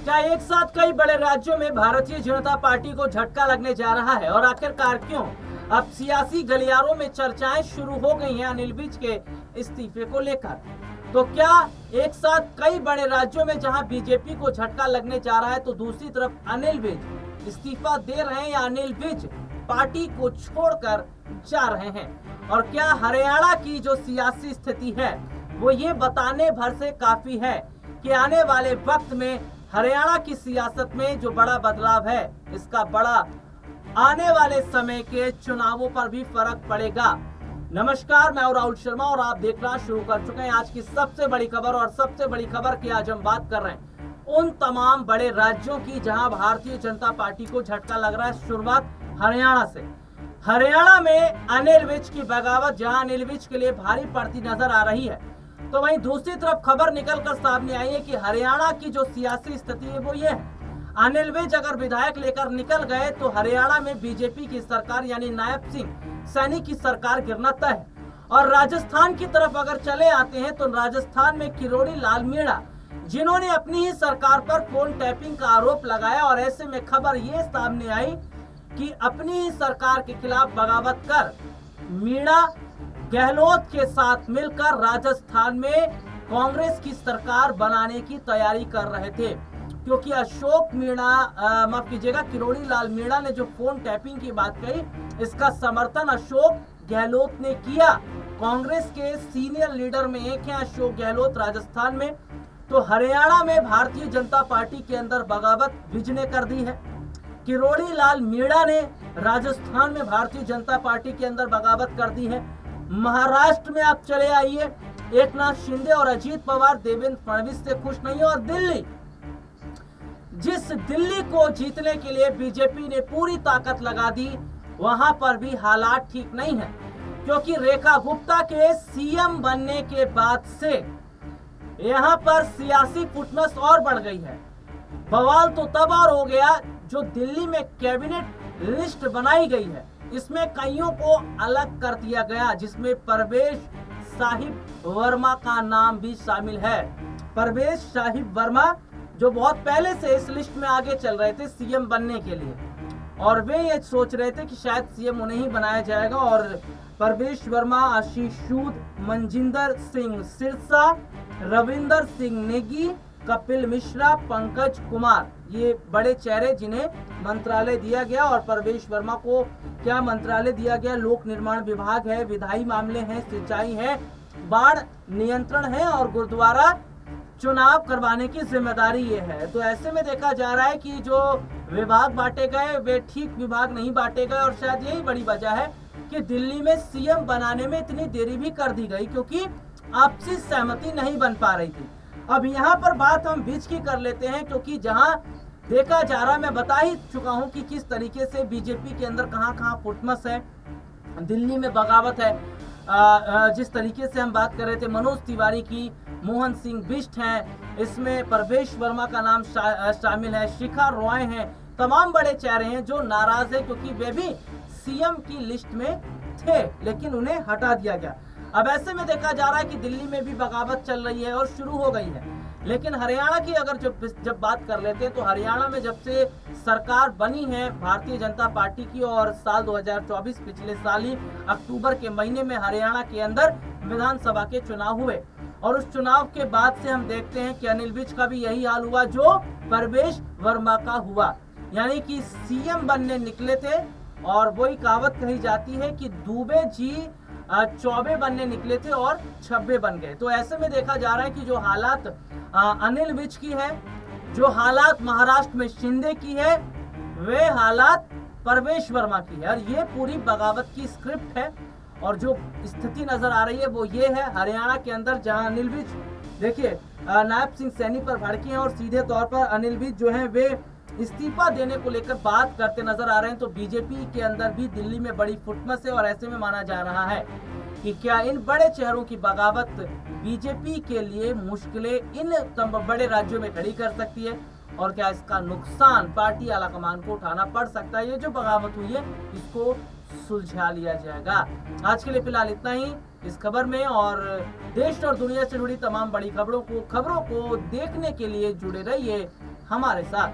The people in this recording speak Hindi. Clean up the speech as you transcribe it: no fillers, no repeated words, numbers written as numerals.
क्या एक साथ कई बड़े राज्यों में भारतीय जनता पार्टी को झटका लगने जा रहा है और आखिरकार क्यों? अब सियासी गलियारों में चर्चाएं शुरू हो गई हैं अनिल विज के इस्तीफे को लेकर। तो क्या एक साथ कई बड़े राज्यों में जहां बीजेपी को झटका लगने जा रहा है तो दूसरी तरफ अनिल विज इस्तीफा दे रहे हैं या अनिल विज पार्टी को छोड़कर जा रहे हैं? और क्या हरियाणा की जो सियासी स्थिति है वो ये बताने भर से काफी है कि आने वाले वक्त में हरियाणा की सियासत में जो बड़ा बदलाव है इसका बड़ा आने वाले समय के चुनावों पर भी फर्क पड़ेगा। नमस्कार, मैं राहुल शर्मा और आप देखना शुरू कर चुके हैं आज की सबसे बड़ी खबर। और सबसे बड़ी खबर की आज हम बात कर रहे हैं उन तमाम बड़े राज्यों की जहां भारतीय जनता पार्टी को झटका लग रहा है। शुरुआत हरियाणा से। हरियाणा में अनिल विज की बगावत जहां अनिल विज के लिए भारी पड़ती नजर आ रही है, तो वहीं दूसरी तरफ खबर निकलकर सामने आई है कि हरियाणा की जो सियासी स्थिति है वो ये है, अनिल विज अगर विधायक लेकर निकल गए तो हरियाणा में बीजेपी की सरकार यानी नायब सिंह सैनी की सरकार गिरना तय है। और राजस्थान की तरफ अगर चले आते हैं तो राजस्थान में किरोड़ी लाल मीणा जिन्होंने अपनी ही सरकार पर फोन टैपिंग का आरोप लगाया, और ऐसे में खबर ये सामने आई कि अपनी ही सरकार के खिलाफ बगावत कर मीणा गहलोत के साथ मिलकर राजस्थान में कांग्रेस की सरकार बनाने की तैयारी कर रहे थे। क्योंकि अशोक मीणा माफ कीजिएगा किरोड़ी लाल मीणा ने जो फोन टैपिंग की बात कही, इसका समर्थन अशोक गहलोत ने किया। कांग्रेस के सीनियर लीडर में एक है अशोक गहलोत राजस्थान में। तो हरियाणा में भारतीय जनता पार्टी के अंदर बगावत विज ने कर दी है। किरोड़ी लाल मीणा ने राजस्थान में भारतीय जनता पार्टी के अंदर बगावत कर दी है। महाराष्ट्र में आप चले आइए, एकनाथ शिंदे और अजीत पवार देवेंद्र फडणवीस से खुश नहीं है। और दिल्ली, जिस दिल्ली को जीतने के लिए बीजेपी ने पूरी ताकत लगा दी, वहां पर भी हालात ठीक नहीं है। क्योंकि रेखा गुप्ता के सीएम बनने के बाद से यहां पर सियासी फुटनस और बढ़ गई है। बवाल तो तब और हो गया जो दिल्ली में कैबिनेट लिस्ट बनाई गई है, इसमें कईयों को अलग कर दिया गया, जिसमें परवेश साहिब वर्मा का नाम भी शामिल है। परवेश साहिब वर्मा जो बहुत पहले से इस लिस्ट में आगे चल रहे थे सीएम बनने के लिए, और वे ये सोच रहे थे कि शायद सीएम उन्हें ही बनाया जाएगा। और परवेश वर्मा, आशीष सूद, मनजिंदर सिंह सिरसा, रविंदर सिंह नेगी, कपिल मिश्रा, पंकज कुमार, ये बड़े चेहरे जिन्हें मंत्रालय दिया गया। और परवेश वर्मा को क्या मंत्रालय दिया गया? लोक निर्माण विभाग है, विधायी मामले हैं, सिंचाई है, बाढ़ नियंत्रण है और गुरुद्वारा चुनाव करवाने की जिम्मेदारी ये है। तो ऐसे में देखा जा रहा है कि जो विभाग बांटे गए वे ठीक विभाग नहीं बांटे गए, और शायद यही बड़ी वजह है कि दिल्ली में सीएम बनाने में इतनी देरी भी कर दी गई, क्योंकि आपसी सहमति नहीं बन पा रही थी। अब यहाँ पर बात हम बीच की कर लेते हैं, क्योंकि जहां देखा जा रहा, मैं बता ही चुका हूं कि किस तरीके से बीजेपी के अंदर कहां फुटमस है, दिल्ली में बगावत है। जिस तरीके से हम बात कर रहे थे मनोज तिवारी की, मोहन सिंह बिष्ट हैं, इसमें परवेश वर्मा का नाम शामिल है, शिखा रॉय हैं, तमाम बड़े चेहरे हैं जो नाराज है, क्योंकि वे भी सीएम की लिस्ट में थे लेकिन उन्हें हटा दिया गया। अब ऐसे में देखा जा रहा है कि दिल्ली में भी बगावत चल रही है और शुरू हो गई है। लेकिन हरियाणा की अगर जब बात कर लेते हैं तो हरियाणा में जब से सरकार बनी है भारतीय जनता पार्टी की, और साल 2024 पिछले साल ही अक्टूबर के महीने में हरियाणा के अंदर विधानसभा के चुनाव हुए, और उस चुनाव के बाद से हम देखते हैं कि अनिल विज का भी यही हाल हुआ जो परवेश वर्मा का हुआ। यानी कि सीएम बनने निकले थे, और वही कहावत कही जाती है कि दुबे जी चौबे बनने निकले थे और छब्बे बन गए। तो ऐसे में देखा जा रहा है कि जो हालात अनिल विज की है, जो हालात महाराष्ट्र में शिंदे की है, वे हालात परवेश वर्मा की है। और ये पूरी बगावत की स्क्रिप्ट है, और जो स्थिति नजर आ रही है वो ये है हरियाणा के अंदर, जहां अनिल विज देखिए नायब सिंह सैनी पर भड़के हैं, और सीधे तौर पर अनिल विज जो है वे इस्तीफा देने को लेकर बात करते नजर आ रहे हैं। तो बीजेपी के अंदर भी दिल्ली में बड़ी फुटमस है, और ऐसे में माना जा रहा है कि क्या इन बड़े चेहरों की बगावत बीजेपी के लिए मुश्किलें इन बड़े राज्यों में खड़ी कर सकती है, और क्या इसका नुकसान पार्टी आलाकमान को उठाना पड़ सकता है। ये जो बगावत हुई है इसको सुलझा लिया जाएगा। आज के लिए फिलहाल इतना ही इस खबर में, और देश और दुनिया से जुड़ी तमाम बड़ी खबरों को देखने के लिए जुड़े रहिए हमारे साथ।